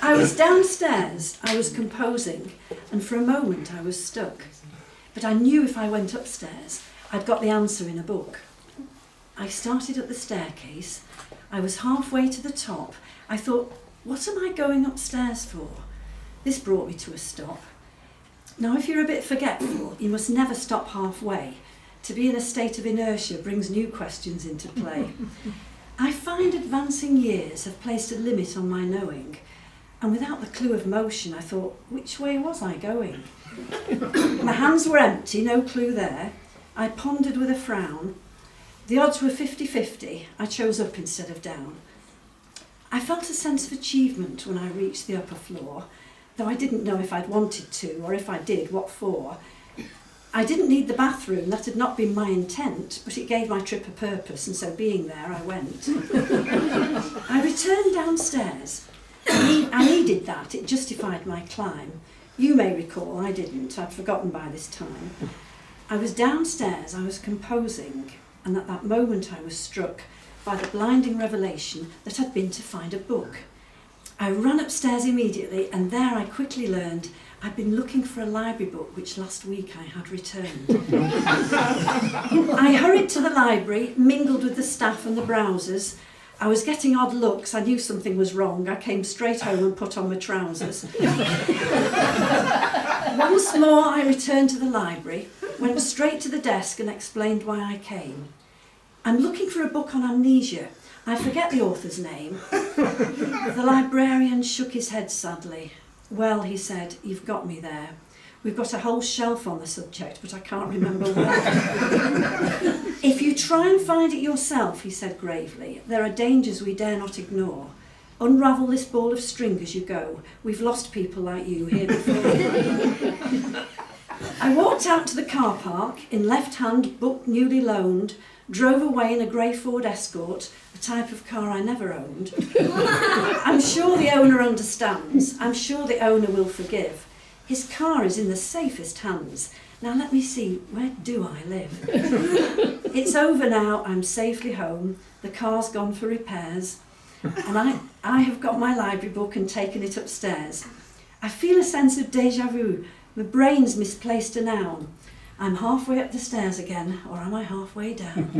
I was downstairs, I was composing, and for a moment I was stuck. But I knew if I went upstairs, I'd got the answer in a book. I started at the staircase. I was halfway to the top. I thought, what am I going upstairs for? This brought me to a stop. Now, if you're a bit forgetful, you must never stop halfway. To be in a state of inertia brings new questions into play. I find advancing years have placed a limit on my knowing, and without the clue of motion, I thought, which way was I going? My hands were empty, no clue there. I pondered with a frown. The odds were 50-50. I chose up instead of down. I felt a sense of achievement when I reached the upper floor, though I didn't know if I'd wanted to, or if I did, what for. I didn't need the bathroom, that had not been my intent, but it gave my trip a purpose, and so being there, I went. I returned downstairs. I needed that, it justified my climb. You may recall, I didn't, I'd forgotten by this time. I was downstairs, I was composing, and at that moment I was struck by the blinding revelation that I'd been to find a book. I ran upstairs immediately, and there I quickly learned I'd been looking for a library book which last week I had returned. I hurried to the library, mingled with the staff and the browsers. I was getting odd looks, I knew something was wrong. I came straight home and put on my trousers. Once more I returned to the library, went straight to the desk and explained why I came. I'm looking for a book on amnesia. I forget the author's name. The librarian shook his head sadly. Well, he said, you've got me there. We've got a whole shelf on the subject, but I can't remember where. If you try and find it yourself, he said gravely, there are dangers we dare not ignore. Unravel this ball of string as you go. We've lost people like you here before. I walked out to the car park, in left hand, book newly loaned, drove away in a grey Ford Escort, a type of car I never owned. I'm sure the owner understands. I'm sure the owner will forgive. His car is in the safest hands. Now let me see, where do I live? It's over now, I'm safely home. The car's gone for repairs. And I have got my library book and taken it upstairs. I feel a sense of déjà vu. My brain's misplaced a noun. I'm halfway up the stairs again, or am I halfway down?